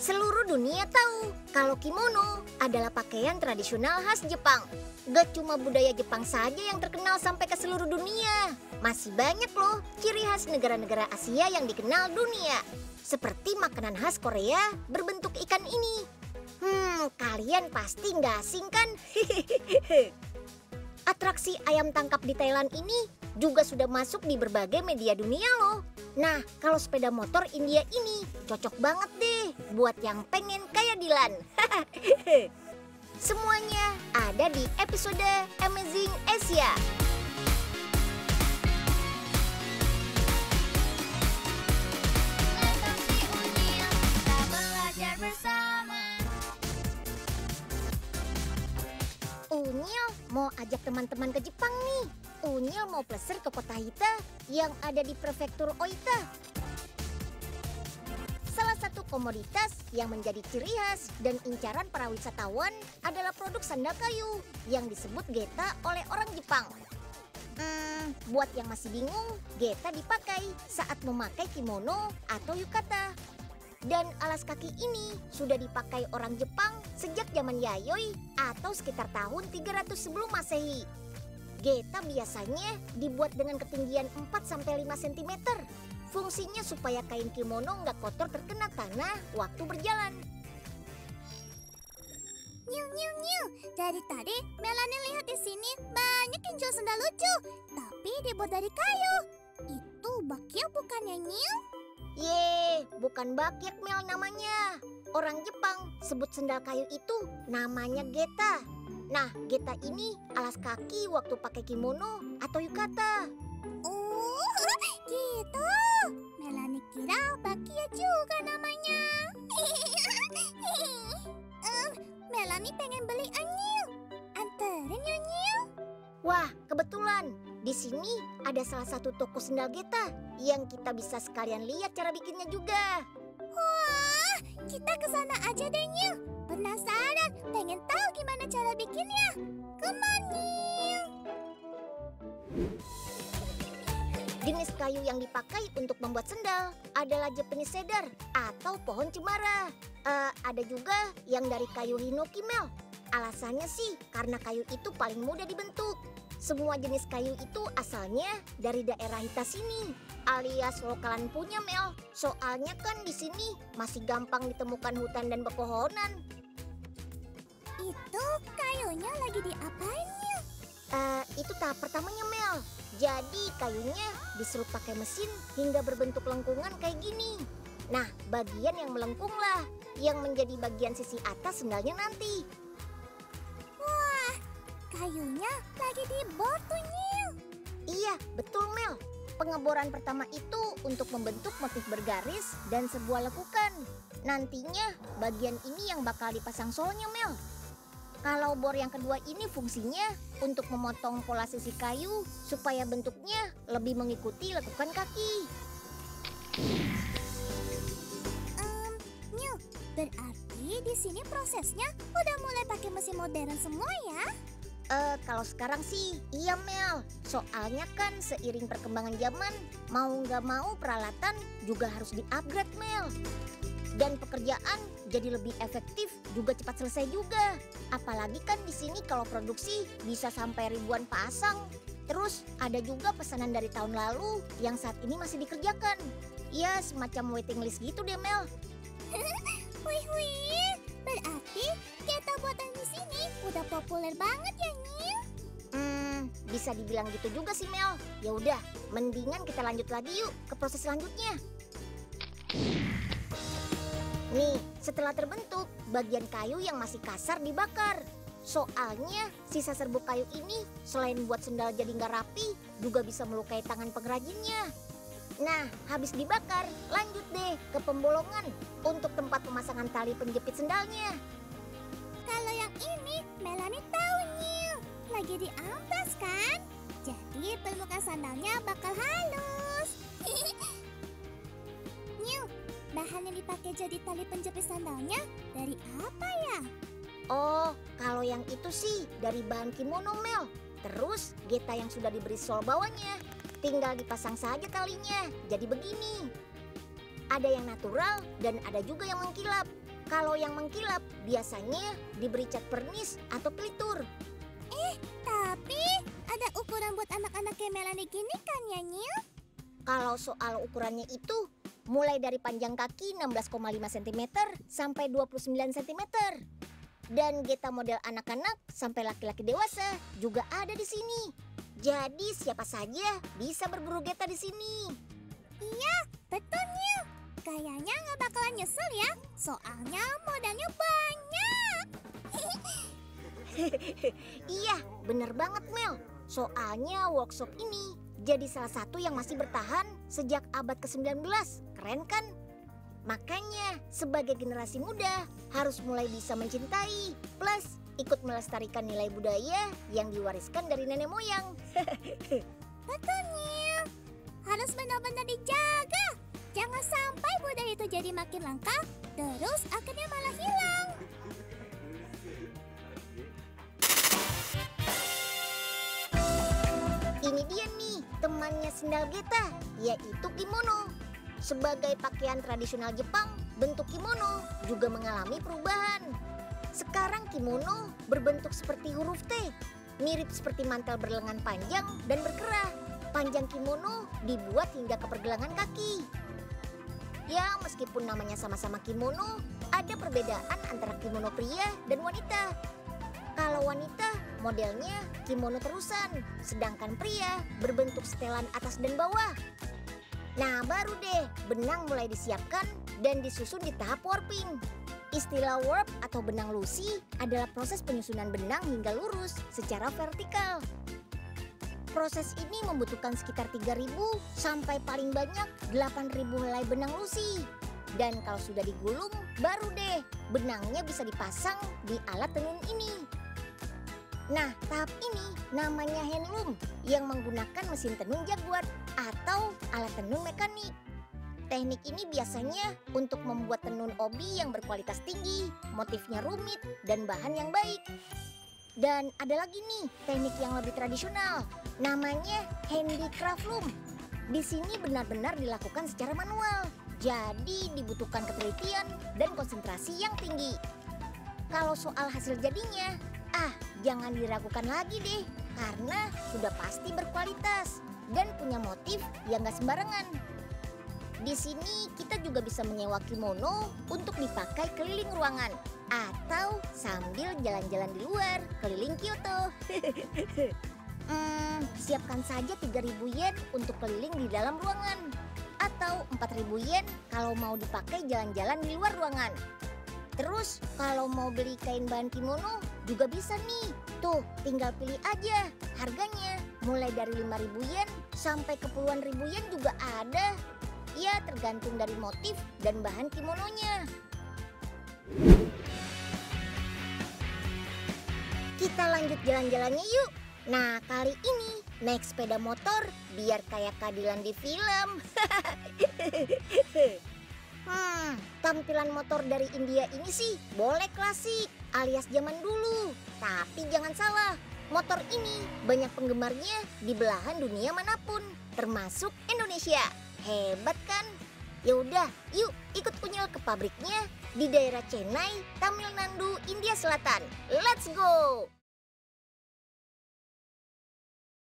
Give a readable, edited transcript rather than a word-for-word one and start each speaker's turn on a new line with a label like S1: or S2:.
S1: Seluruh dunia tahu kalau kimono adalah pakaian tradisional khas Jepang. Gak cuma budaya Jepang saja yang terkenal sampai ke seluruh dunia. Masih banyak loh ciri khas negara-negara Asia yang dikenal dunia. Seperti makanan khas Korea berbentuk ikan ini. Kalian pasti nggak asing kan? Atraksi ayam tangkap di Thailand ini juga sudah masuk di berbagai media dunia loh. Nah, kalau sepeda motor India ini cocok banget deh buat yang pengen kayak Dilan. Semuanya ada di episode Amazing Asia. Unyil mau ajak teman-teman ke Jepang nih. Unyil mau pleasure ke kota Hita yang ada di prefektur Oita. Salah satu komoditas yang menjadi ciri khas dan incaran para wisatawan adalah produk sandal kayu yang disebut geta oleh orang Jepang. Buat yang masih bingung, geta dipakai saat memakai kimono atau yukata. Dan alas kaki ini sudah dipakai orang Jepang sejak zaman Yayoi atau sekitar tahun 300 sebelum Masehi. Geta biasanya dibuat dengan ketinggian 4-5 cm. Fungsinya supaya kain kimono nggak kotor terkena tanah waktu berjalan.
S2: Nyuh. Dari tadi Melanie lihat di sini banyak yang jual sendal lucu, tapi dibuat dari kayu. Itu bakyo bukannya, Nyuh?
S1: Bukan bakyak Mel namanya. Orang Jepang sebut sendal kayu itu namanya geta. Nah, geta ini alas kaki waktu pakai kimono atau yukata.
S2: Oh, gitu. Melanie kira bakyo juga namanya. Melanie pengen beli Nyuh. Anterin yuk, Nyuh.
S1: Wah, kebetulan di sini ada salah satu toko sendal geta yang kita bisa sekalian lihat cara bikinnya juga.
S2: Wah, kita ke sana aja deh, Nyuh. Penasaran, pengen tahu gimana cara bikinnya. Come on, Nyuh.
S1: Jenis kayu yang dipakai untuk membuat sendal adalah Japanese cedar atau pohon cemara. Ada juga yang dari kayu hinoki, Mel. Alasannya sih karena kayu itu paling mudah dibentuk. Semua jenis kayu itu asalnya dari daerah Hita sini, alias lokalan punya, Mel. Soalnya kan di sini masih gampang ditemukan hutan dan pepohonan.
S2: Itu kayunya lagi diapain, Nyuh?
S1: Itu tahap pertamanya, Mel. Jadi kayunya diserut pakai mesin hingga berbentuk lengkungan kayak gini. Nah, bagian yang melengkung lah yang menjadi bagian sisi atas sendalnya nanti.
S2: Wah, kayunya lagi dibor tuh, Nyuh.
S1: Iya, betul, Mel. Pengeboran pertama itu untuk membentuk motif bergaris dan sebuah lekukan. Nantinya bagian ini yang bakal dipasang solnya, Mel. Kalau bor yang kedua ini fungsinya untuk memotong pola sisi kayu supaya bentuknya lebih mengikuti lekukan kaki.
S2: Nyuh, berarti di sini prosesnya udah mulai pakai mesin modern semua ya?
S1: Kalau sekarang sih iya, Mel. Soalnya kan seiring perkembangan zaman, mau nggak mau peralatan juga harus di-upgrade, Mel. Dan pekerjaan jadi lebih efektif juga cepat selesai juga. Apalagi kan di sini kalau produksi bisa sampai ribuan pasang. Terus ada juga pesanan dari tahun lalu yang saat ini masih dikerjakan. Ya semacam waiting list gitu deh, Mel.
S2: Wih, berarti geta buatan di sini udah populer banget ya, Nyuh?
S1: Bisa dibilang gitu juga sih, Mel. Ya udah, mendingan kita lanjut lagi yuk ke proses selanjutnya. Nih, setelah terbentuk, bagian kayu yang masih kasar dibakar. Soalnya sisa serbuk kayu ini selain buat sendal jadi nggak rapi, juga bisa melukai tangan pengrajinnya. Nah, habis dibakar, lanjut deh ke pembolongan untuk tempat pemasangan tali penjepit sendalnya.
S2: Kalau yang ini Melanie tahu, Nyuh. Lagi diamplas kan? Jadi permukaan sandalnya bakal halus. Nyuh, bahan yang dipakai jadi tali penjepit sandalnya dari apa ya?
S1: Oh, kalau yang itu sih dari bahan kimono, Mel. Terus geta yang sudah diberi sol bawahnya. Tinggal dipasang saja talinya, jadi begini. Ada yang natural dan ada juga yang mengkilap. Kalau yang mengkilap biasanya diberi cat pernis atau pelitur.
S2: Tapi ada ukuran buat anak-anak kayak Melanie gini kan ya, Nyil?
S1: Kalau soal ukurannya itu, mulai dari panjang kaki 16,5 cm sampai 29 cm. Dan Geta model anak-anak sampai laki-laki dewasa juga ada di sini. Jadi siapa saja bisa berburu Geta di sini.
S2: Iya, betul, Nyil. Kayaknya nggak bakalan nyesel ya, soalnya modalnya banyak.
S1: Iya, bener banget Mel. Soalnya workshop ini jadi salah satu yang masih bertahan sejak abad ke-19. Keren kan? Makanya sebagai generasi muda harus mulai bisa mencintai, plus ikut melestarikan nilai budaya yang diwariskan dari nenek moyang.
S2: Betul, Nyil. Harus benar-benar dijaga. Jangan sampai budaya itu jadi makin langka, terus akhirnya malah hilang.
S1: Ini dia nih temannya sendal Geta, yaitu kimono. Sebagai pakaian tradisional Jepang, bentuk kimono juga mengalami perubahan. Sekarang kimono berbentuk seperti huruf T, mirip seperti mantel berlengan panjang dan berkerah. Panjang kimono dibuat hingga ke pergelangan kaki. Ya, meskipun namanya sama-sama kimono, ada perbedaan antara kimono pria dan wanita. Kalau wanita, modelnya kimono terusan, sedangkan pria berbentuk setelan atas dan bawah. Nah, baru deh benang mulai disiapkan dan disusun di tahap warping. Istilah warp atau benang lusi adalah proses penyusunan benang hingga lurus secara vertikal. Proses ini membutuhkan sekitar 3.000 sampai paling banyak 8.000 helai benang lusi. Dan kalau sudah digulung, baru deh benangnya bisa dipasang di alat tenun ini. Nah, tahap ini namanya handloom yang menggunakan mesin tenun jaguar atau alat tenun mekanik. Teknik ini biasanya untuk membuat tenun obi yang berkualitas tinggi, motifnya rumit, dan bahan yang baik. Dan ada lagi nih teknik yang lebih tradisional, namanya handicraft loom. Di sini benar-benar dilakukan secara manual, jadi dibutuhkan ketelitian dan konsentrasi yang tinggi. Kalau soal hasil jadinya, jangan diragukan lagi deh, karena sudah pasti berkualitas dan punya motif yang gak sembarangan. Di sini kita juga bisa menyewa kimono untuk dipakai keliling ruangan atau sambil jalan-jalan di luar keliling Kyoto. Siapkan saja 3.000 yen untuk keliling di dalam ruangan atau 4.000 yen kalau mau dipakai jalan-jalan di luar ruangan. Terus kalau mau beli kain bahan kimono juga bisa nih. Tuh, tinggal pilih aja harganya. Mulai dari 5.000 yen sampai ke puluhan ribu yen juga ada. Ya, tergantung dari motif dan bahan kimononya. Kita lanjut jalan-jalannya yuk. Nah, kali ini naik sepeda motor biar kayak keadilan di film. Tampilan motor dari India ini sih boleh klasik alias zaman dulu. Tapi jangan salah, motor ini banyak penggemarnya di belahan dunia manapun, termasuk Indonesia. Hebat kan? Ya udah, yuk ikut Unyil ke pabriknya di daerah Chennai, Tamil Nadu, India Selatan. Let's go!